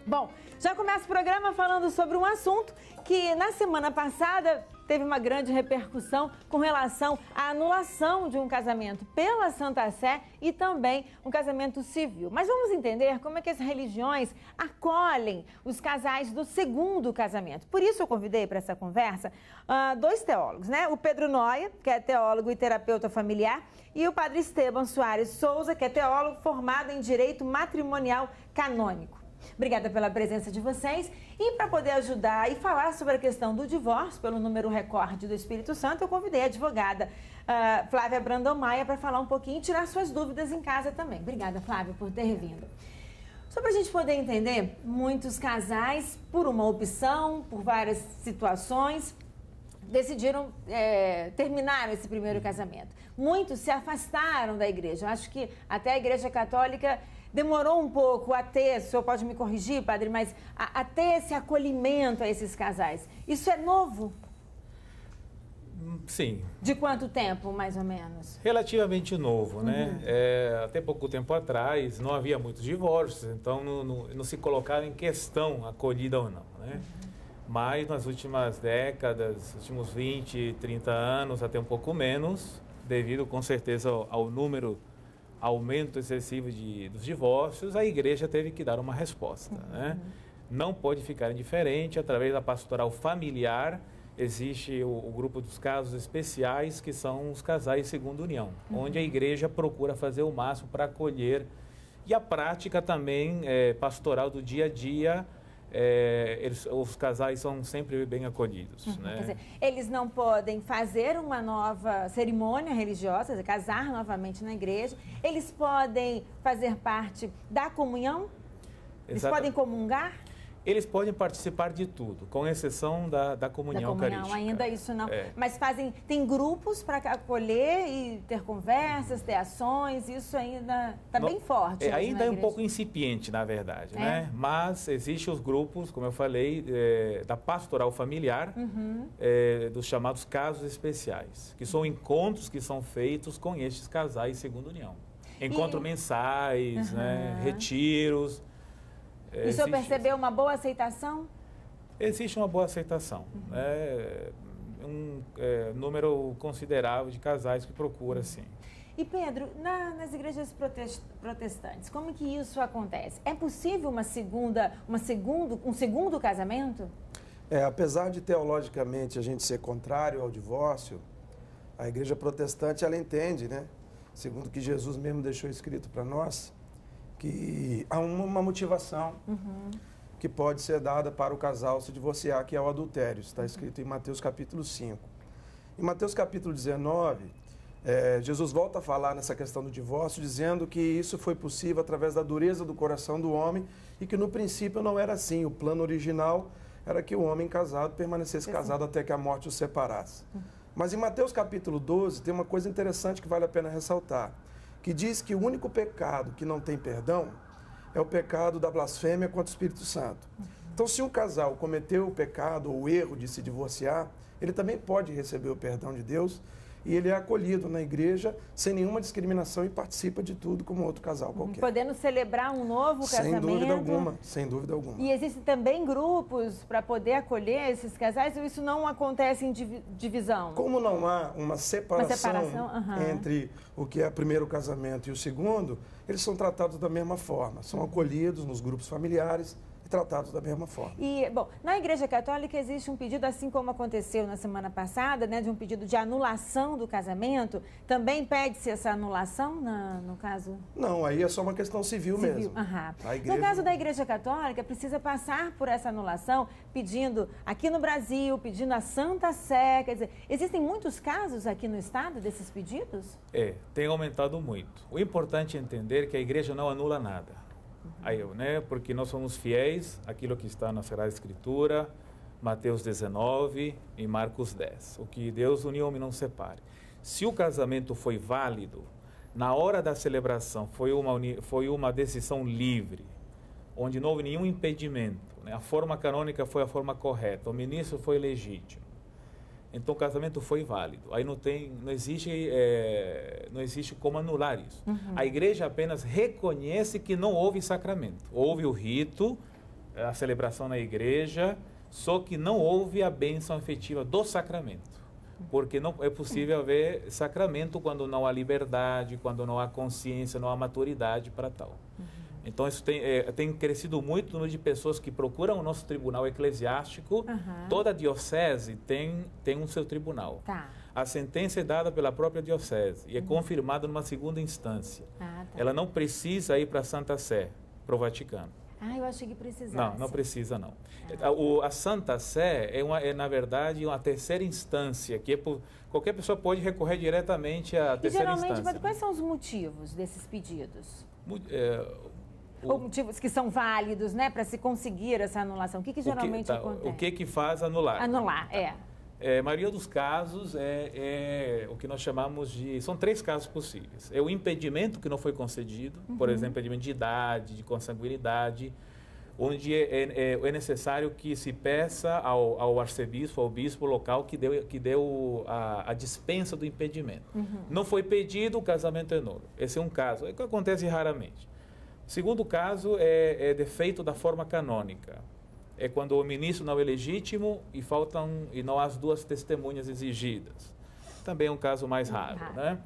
Bom, já começa o programa falando sobre um assunto que na semana passada teve uma grande repercussão com relação à anulação de um casamento pela Santa Sé e também um casamento civil. Mas vamos entender como é que as religiões acolhem os casais do segundo casamento. Por isso eu convidei para essa conversa dois teólogos, né? O Pedro Noia, que é teólogo e terapeuta familiar, e o Padre Esteban Soares Souza, que é teólogo formado em Direito Matrimonial Canônico. Obrigada pela presença de vocês. E para poder ajudar e falar sobre a questão do divórcio, pelo número recorde do Espírito Santo, eu convidei a advogada Flávia Brandão Maia para falar um pouquinho e tirar suas dúvidas em casa também. Obrigada, Flávia, por ter vindo. Só para a gente poder entender, muitos casais, por uma opção, por várias situações, decidiram terminar esse primeiro casamento. Muitos se afastaram da igreja. Eu acho que até a Igreja Católica demorou um pouco a ter, o senhor pode me corrigir, padre, mas a ter esse acolhimento a esses casais. Isso é novo? Sim. De quanto tempo, mais ou menos? Relativamente novo, né? Até pouco tempo atrás não havia muitos divórcios, então não se colocava em questão acolhida ou não, né? Mas nas últimas décadas, últimos 20, 30 anos, até um pouco menos, devido com certeza ao número aumento excessivo dos divórcios, a igreja teve que dar uma resposta, né? Não pode ficar indiferente. Através da pastoral familiar, existe o grupo dos casos especiais, que são os casais segundo união, onde a igreja procura fazer o máximo para acolher. E a prática também pastoral do dia a dia, os casais são sempre bem acolhidos. Né? Quer dizer, eles não podem fazer uma nova cerimônia religiosa, casar novamente na igreja. Eles podem fazer parte da comunhão? Eles podem comungar? Eles podem participar de tudo, com exceção da comunhão eucarística. Ainda isso não. Mas tem grupos para acolher e ter conversas, ter ações, isso ainda está bem forte. Ainda é um pouco incipiente, na verdade, né? Mas existem os grupos, como eu falei, da pastoral familiar, dos chamados casos especiais, que são encontros que são feitos com estes casais segundo união. Encontros mensais, né? Retiros. E o senhor percebeu uma boa aceitação? Existe uma boa aceitação. Um número considerável de casais que procura, sim. E Pedro, nas igrejas protestantes, como que isso acontece? É possível um segundo casamento? Apesar de teologicamente a gente ser contrário ao divórcio, a igreja protestante ela entende, né? Segundo o que Jesus mesmo deixou escrito para nós, que há uma motivação que pode ser dada para o casal se divorciar, que é o adultério. Está escrito em Mateus capítulo 5. Em Mateus capítulo 19, Jesus volta a falar nessa questão do divórcio, dizendo que isso foi possível através da dureza do coração do homem e que no princípio não era assim. O plano original era que o homem casado permanecesse casado até que a morte o separasse. Mas em Mateus capítulo 12 tem uma coisa interessante que vale a pena ressaltar, que diz que o único pecado que não tem perdão é o pecado da blasfêmia contra o Espírito Santo. Então, se um casal cometeu o pecado ou o erro de se divorciar, ele também pode receber o perdão de Deus e ele é acolhido na igreja sem nenhuma discriminação e participa de tudo como outro casal qualquer. Podendo celebrar um novo casamento. Sem dúvida alguma, sem dúvida alguma. E existem também grupos para poder acolher esses casais ou isso não acontece em divisão? Como não há uma separação entre o que é o primeiro casamento e o segundo, eles são tratados da mesma forma, são acolhidos nos grupos familiares e tratados da mesma forma. E, bom, na Igreja Católica existe um pedido, assim como aconteceu na semana passada, né, de um pedido de anulação do casamento. Também pede-se essa anulação, no caso? Não, aí é só uma questão civil mesmo. No caso da Igreja Católica, precisa passar por essa anulação, pedindo, aqui no Brasil, pedindo a Santa Sé, quer dizer, existem muitos casos aqui no Estado desses pedidos? Tem aumentado muito. O importante é entender que a Igreja não anula nada. Porque nós somos fiéis àquilo que está na Sagrada Escritura, Mateus 19 e Marcos 10. O que Deus uniu, homem não separe. Se o casamento foi válido, na hora da celebração foi uma decisão livre, onde não houve nenhum impedimento, né? A forma canônica foi a forma correta, o ministro foi legítimo. Então o casamento foi válido. Aí não existe como anular isso. A igreja apenas reconhece que não houve sacramento. Houve o rito, a celebração na igreja, só que não houve a bênção efetiva do sacramento. Porque não é possível haver sacramento quando não há liberdade, quando não há consciência, não há maturidade para tal. Então, isso tem crescido muito o número de pessoas que procuram o nosso tribunal eclesiástico. Toda diocese tem um seu tribunal. Tá. A sentença é dada pela própria diocese e é confirmada numa segunda instância. Tá. Ela não precisa ir para a Santa Sé, para o Vaticano. Eu achei que precisasse. Não precisa não. A Santa Sé na verdade, uma terceira instância, que qualquer pessoa pode recorrer diretamente à terceira instância. Mas quais são os motivos desses pedidos? Ou motivos que são válidos, né, para se conseguir essa anulação? O que geralmente acontece? O que faz anular? Anular, A maioria dos casos é o que nós chamamos de... São 3 casos possíveis. É o impedimento que não foi concedido, por exemplo, impedimento de idade, de consanguinidade, onde é necessário que se peça ao arcebispo, ao bispo local que deu a dispensa do impedimento. Não foi pedido, o casamento é nulo. Esse é um caso, é que acontece raramente. O segundo caso é defeito da forma canônica. É quando o ministro não é legítimo e não há as 2 testemunhas exigidas. Também é um caso mais raro, né?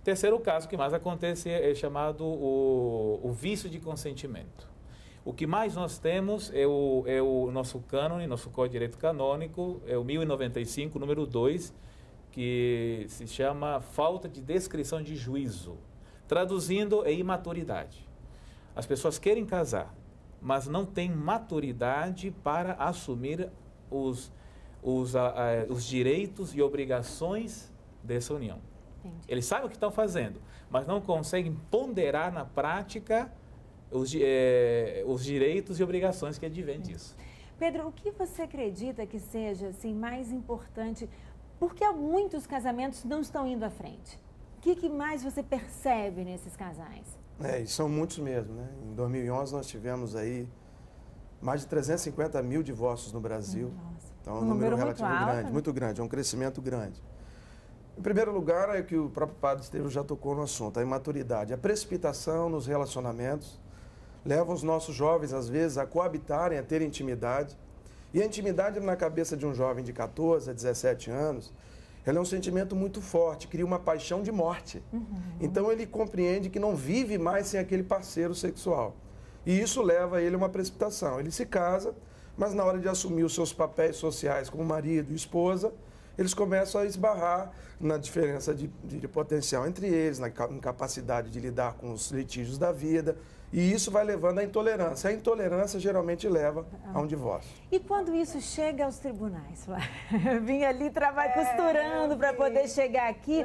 Terceiro caso que mais acontece é chamado o vício de consentimento. O que mais nós temos é o nosso cânone, nosso Código de Direito Canônico, é o 1095, número 2, que se chama falta de descrição de juízo. Traduzindo, é imaturidade. As pessoas querem casar, mas não têm maturidade para assumir os direitos e obrigações dessa união. Entendi. Eles sabem o que estão fazendo, mas não conseguem ponderar na prática os direitos e obrigações que advêm disso. Pedro, o que você acredita que seja assim, mais importante? Porque muitos casamentos não estão indo à frente. O que mais você percebe nesses casais? E são muitos mesmo, né? Em 2011 nós tivemos aí mais de 350 mil divórcios no Brasil. Nossa. Então é um número relativo grande, muito grande, é um crescimento grande. Em primeiro lugar, é que o próprio Padre Estevão já tocou no assunto, a imaturidade, a precipitação nos relacionamentos leva os nossos jovens, às vezes, a coabitarem, a terem intimidade. E a intimidade na cabeça de um jovem de 14 a 17 anos, ela é um sentimento muito forte, cria uma paixão de morte. Então ele compreende que não vive mais sem aquele parceiro sexual. E isso leva ele a uma precipitação. Ele se casa, mas na hora de assumir os seus papéis sociais como marido e esposa, eles começam a esbarrar na diferença de potencial entre eles, na incapacidade de lidar com os litígios da vida. E isso vai levando à intolerância. A intolerância geralmente leva a um divórcio. E quando isso chega aos tribunais? Eu vim ali costurando para poder chegar aqui,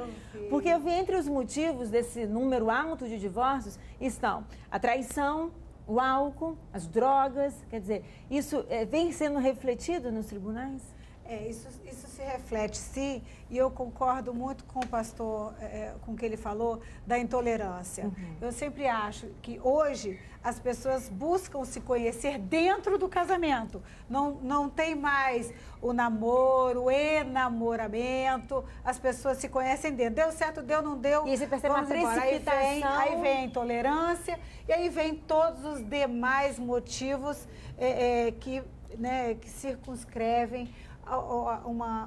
porque eu vi entre os motivos desse número alto de divórcios estão a traição, o álcool, as drogas. Quer dizer, isso vem sendo refletido nos tribunais? Isso se reflete, sim, e eu concordo muito com o pastor, com o que ele falou, da intolerância. Eu sempre acho que hoje as pessoas buscam se conhecer dentro do casamento. Não tem mais o namoro, o enamoramento, as pessoas se conhecem dentro. Deu certo, deu, não deu, e aí você percebe uma precipitação. Aí vem a intolerância e aí vem todos os demais motivos que circunscrevem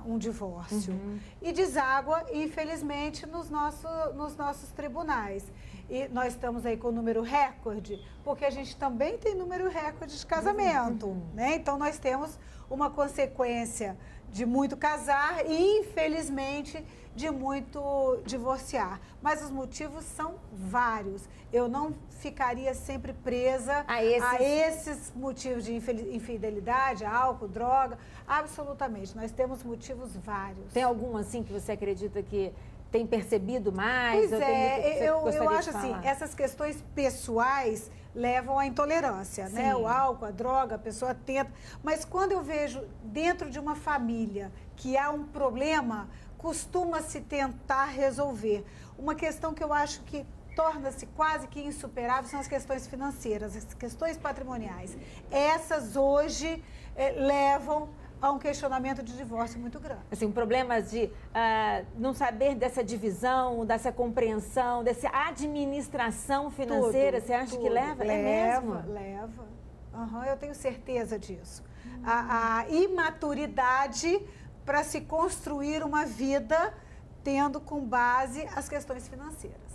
um divórcio. E deságua, infelizmente, nos nossos tribunais. E nós estamos aí com o número recorde, porque a gente também tem número recorde de casamento, né? Então, nós temos uma consequência de muito casar e, infelizmente, de muito divorciar. Mas os motivos são vários. Eu não ficaria sempre presa a esses motivos de infidelidade, álcool, droga. Absolutamente. Nós temos motivos vários. Tem algum, assim, que você acredita que tem percebido mais? Pois eu acho assim, essas questões pessoais levam à intolerância, né? O álcool, a droga, a pessoa tenta. Mas quando eu vejo dentro de uma família que há um problema, costuma-se tentar resolver. Uma questão que eu acho que torna-se quase que insuperável são as questões financeiras, as questões patrimoniais. Essas hoje levam a um questionamento de divórcio muito grande. Assim, problemas de não saber dessa divisão, dessa compreensão, dessa administração financeira, você acha que leva? É mesmo? Leva. Eu tenho certeza disso. A imaturidade para se construir uma vida tendo com base as questões financeiras.